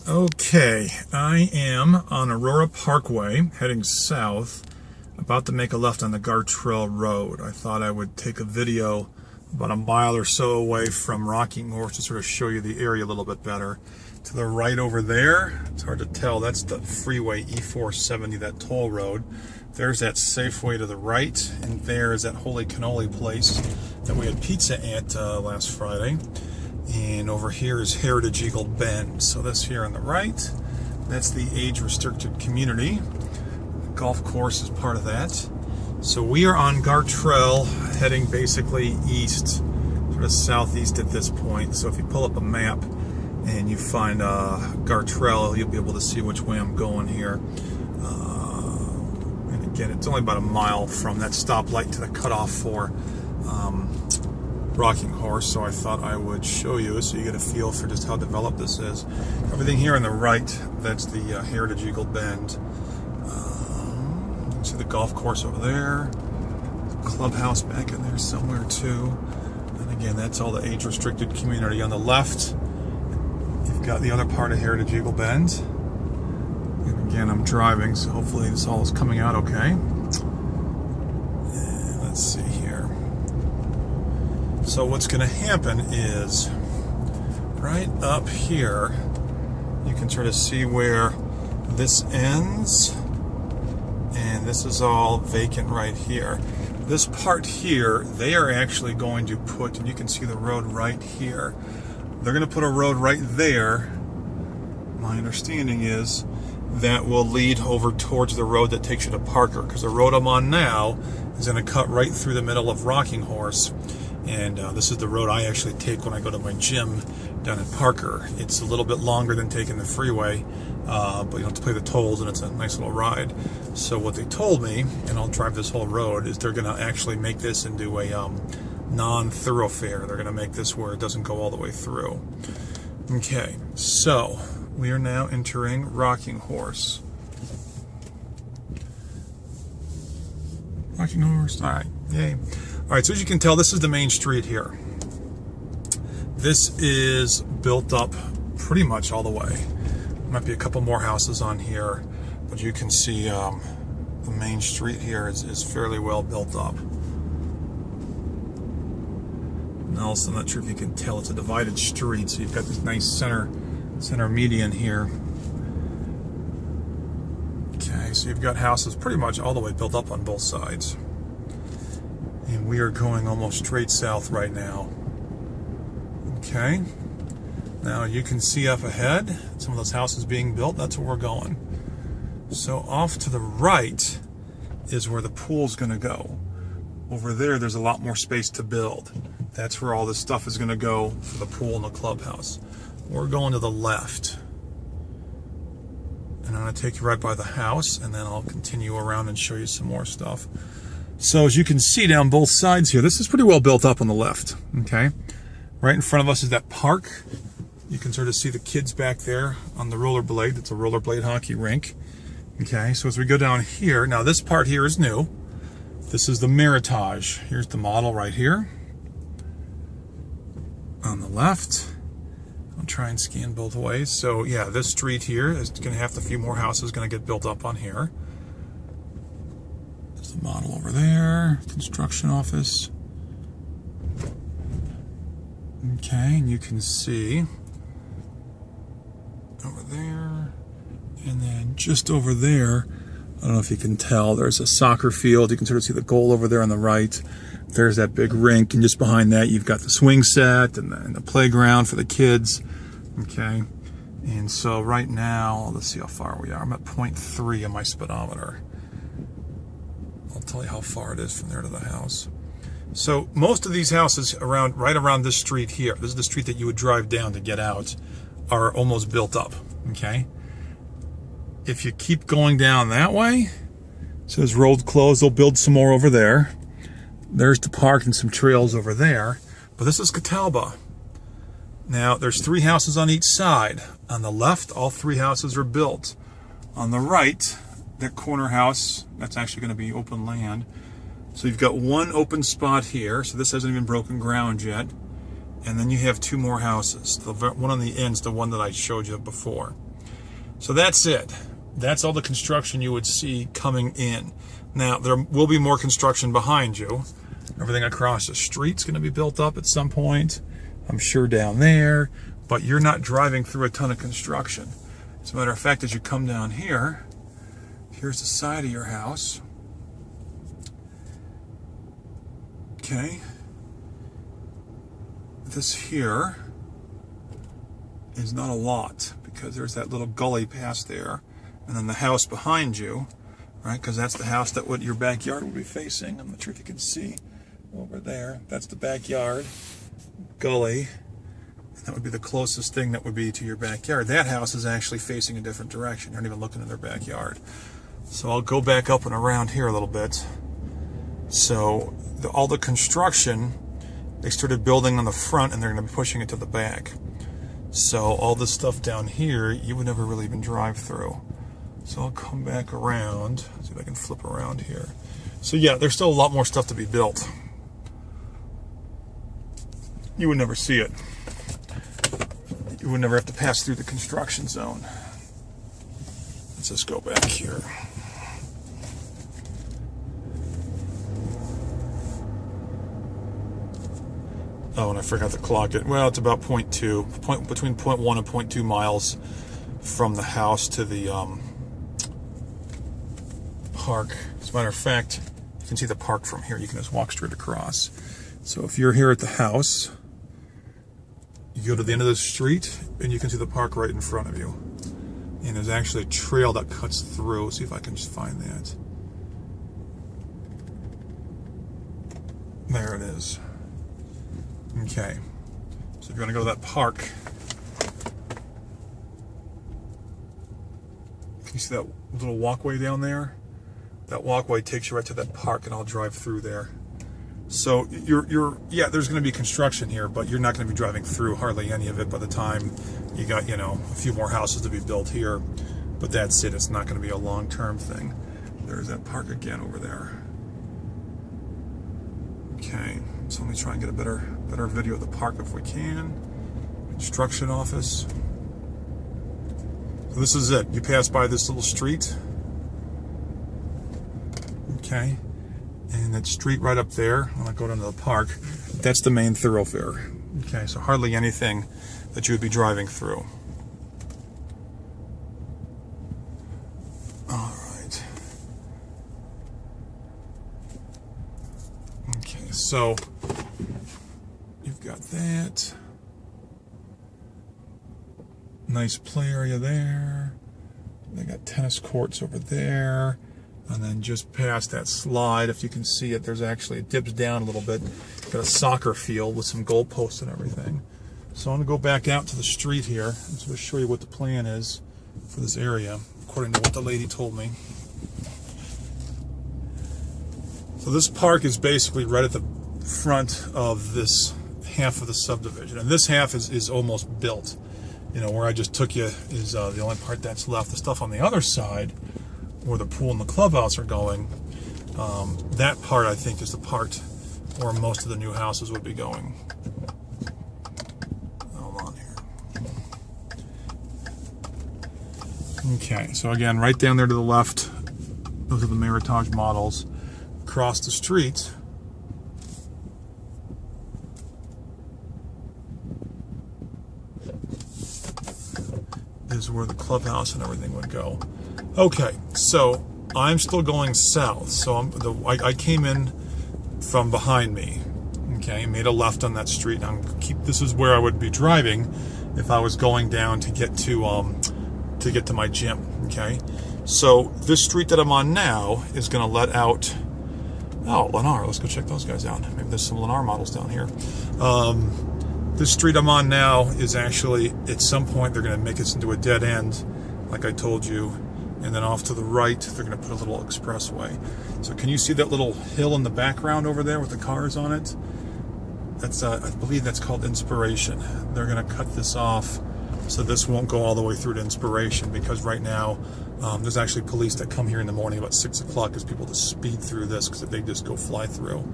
Okay, I am on Aurora Parkway, heading south, about to make a left on the Gartrell Road. I thought I would take a video about a mile or so away from Rocking Horse to sort of show you the area a little bit better. To the right over there, it's hard to tell, that's the freeway E470, that toll road. There's that Safeway to the right, and there is that Holy Cannoli place that we had pizza at last Friday. And over here is Heritage Eagle Bend. So this here on the right, that's the age-restricted community. The golf course is part of that. So we are on Gartrell, heading basically east, sort of southeast at this point. So if you pull up a map and you find Gartrell, you'll be able to see which way I'm going here. And again, it's only about a mile from that stoplight to the cutoff for Rocking Horse, so I thought I would show you so you get a feel for just how developed this is. Everything here on the right, that's the Heritage Eagle Bend. You can see the golf course over there, the clubhouse back in there somewhere too. And again, that's all the age-restricted community. On the left, you've got the other part of Heritage Eagle Bend. And again, I'm driving, so hopefully this all is coming out okay. And let's see here. So what's going to happen is, right up here, you can sort of see where this ends, and this is all vacant right here. This part here, they are actually going to put, and you can see the road right here, they're going to put a road right there. My understanding is that will lead over towards the road that takes you to Parker, because the road I'm on now is going to cut right through the middle of Rocking Horse. And this is the road I actually take when I go to my gym down in Parker. It's a little bit longer than taking the freeway, but you don't have to pay the tolls, and it's a nice little ride. So what they told me, and I'll drive this whole road, is they're going to actually make this into a non-thoroughfare. They're going to make this where it doesn't go all the way through. Okay, so we are now entering Rocking Horse. Rocking Horse, all right, yay. All right, so as you can tell, this is the main street here. This is built up pretty much all the way. Might be a couple more houses on here, but you can see the main street here is fairly well built up. And also, I'm not sure if you can tell, it's a divided street, so you've got this nice center median here. Okay, so you've got houses pretty much all the way built up on both sides. And we are going almost straight south right now. Okay. Now you can see up ahead some of those houses being built. That's where we're going. So off to the right is where the pool's going to go. Over there, there's a lot more space to build. That's where all this stuff is going to go for the pool and the clubhouse. We're going to the left. And I'm going to take you right by the house, and then I'll continue around and show you some more stuff. So as you can see down both sides here, this is pretty well built up on the left, okay? Right in front of us is that park. You can sort of see the kids back there on the rollerblade. It's a rollerblade hockey rink, okay? So as we go down here, now this part here is new. This is the Meritage. Here's the model right here. On the left, I'll try and scan both ways. So yeah, this street here is going to have a few more houses going to get built up on here. The model over there, construction office. Okay, and you can see over there, and then just over there, I don't know if you can tell, there's a soccer field. You can sort of see the goal over there on the right. There's that big rink, and just behind that you've got the swing set and the playground for the kids. Okay, and so right now, let's see how far we are. I'm at 0.3 on my speedometer. I'll tell you how far it is from there to the house. So most of these houses right around this street here, this is the street that you would drive down to get out, are almost built up, okay? If you keep going down that way, it says road closed, they'll build some more over there. There's the park and some trails over there, but this is Catalba. Now, there's 3 houses on each side. On the left, all 3 houses are built. On the right, that corner house, that's actually going to be open land. So you've got one open spot here, so this hasn't even broken ground yet. And then you have 2 more houses. The one on the end is the one that I showed you before. So that's it. That's all the construction you would see coming in. Now, there will be more construction behind you. Everything across the street's going to be built up at some point. I'm sure down there. But you're not driving through a ton of construction. As a matter of fact, as you come down here, here's the side of your house. Okay. This here is not a lot because there's that little gully past there. And then the house behind you, right? Because that's the house that your backyard would be facing. I'm not sure if you can see over there. That's the backyard gully. That would be the closest thing that would be to your backyard. That house is actually facing a different direction. You're not even looking at their backyard. So I'll go back up and around here a little bit. So all the construction, they started building on the front and they're going to be pushing it to the back. So all this stuff down here, you would never really even drive through. So I'll come back around. See if I can flip around here. So yeah, there's still a lot more stuff to be built. You would never see it. You would never have to pass through the construction zone. Let's just go back here. Oh, and I forgot to clock it. Well, it's about between 0.1 and 0.2 miles from the house to the park. As a matter of fact, you can see the park from here. You can just walk straight across. So if you're here at the house, you go to the end of the street and you can see the park right in front of you. And there's actually a trail that cuts through. See if I can just find that. There it is. Okay. So if you're going to go to that park, can you see that little walkway down there? That walkway takes you right to that park, and I'll drive through there. So yeah, there's going to be construction here, but you're not going to be driving through hardly any of it by the time you got, a few more houses to be built here. But that's it. It's not going to be a long-term thing. There's that park again over there. Okay, so let me try and get a better video of the park if we can. Construction office. So this is it. You pass by this little street. Okay. And that street right up there, when I go down to the park, that's the main thoroughfare. Okay, so hardly anything that you would be driving through. All right. Okay, so you've got that. Nice play area there. They got tennis courts over there. And then just past that slide, if you can see it, there's actually, it dips down a little bit. Got a soccer field with some goalposts and everything. So I'm going to go back out to the street here and sort of show you what the plan is for this area, according to what the lady told me. So this park is basically right at the front of this half of the subdivision. And this half is almost built. Where I just took you is the only part that's left. The stuff on the other side, where the pool and the clubhouse are going, that part I think is the part where most of the new houses would be going. Hold on here. Okay, so again, right down there to the left, those are the Meritage models. Across the street is where the clubhouse and everything would go. Okay, so I'm still going south. So I came in from behind me. Okay, made a left on that street. This is where I would be driving if I was going down to get to my gym. Okay, so this street that I'm on now is going to let out. Oh, Lennar. Let's go check those guys out. Maybe there's some Lennar models down here. This street I'm on now is actually, at some point, they're going to make this into a dead end, like I told you. And then off to the right, they're going to put a little expressway. So can you see that little hill in the background over there with the cars on it? That's, I believe that's called Inspiration. They're going to cut this off so this won't go all the way through to Inspiration, because right now there's actually police that come here in the morning about 6 o'clock because people just speed through this because they just go fly through.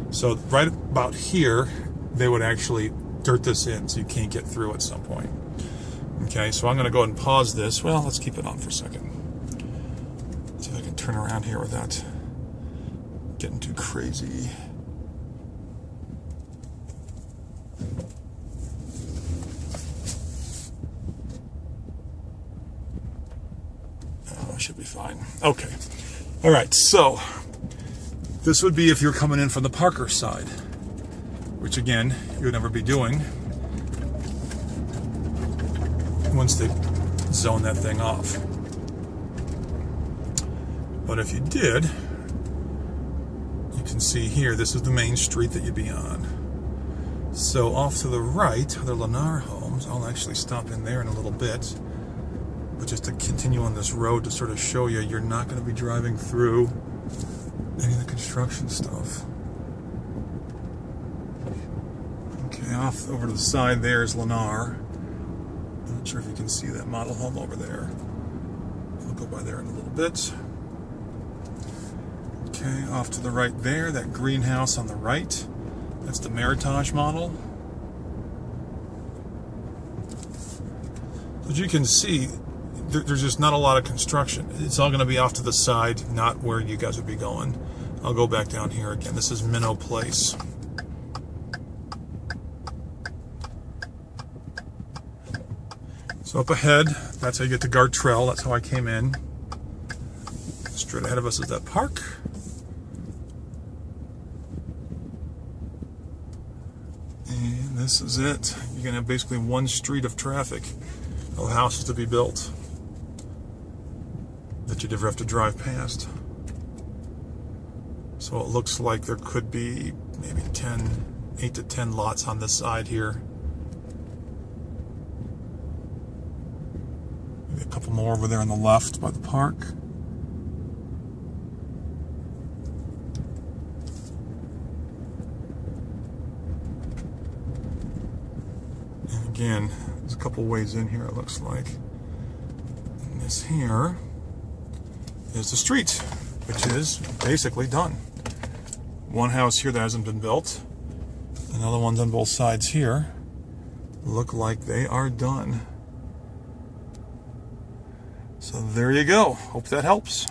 So right about here, they would actually dirt this in so you can't get through at some point. Okay, so I'm going to go ahead and pause this. Well, let's keep it on for a second. See if I can turn around here without getting too crazy. Oh, I should be fine. Okay. All right, so this would be if you're coming in from the Parker side, which again, you would never be doing once they zone that thing off. But if you did, you can see here, this is the main street that you'd be on. So off to the right are the Lennar homes. I'll actually stop in there in a little bit. But just to continue on this road to sort of show you, you're not going to be driving through any of the construction stuff. Okay, off over to the side there is Lennar. I'm not sure if you can see that model home over there. I'll go by there in a little bit. Okay, off to the right there, that greenhouse on the right. That's the Meritage model. As you can see, there's just not a lot of construction. It's all going to be off to the side, not where you guys would be going. I'll go back down here again. This is Minnow Place. So up ahead, that's how you get to Gartrell. That's how I came in. Straight ahead of us is that park. And this is it. You're going to have basically one street of traffic, of houses to be built, that you'd ever have to drive past. So it looks like there could be maybe 8 to 10 lots on this side here. Maybe a couple more over there on the left by the park. And again, there's a couple ways in here, it looks like. And this here is the street, which is basically done. One house here that hasn't been built, another one's on both sides here, look like they are done. So there you go. Hope that helps.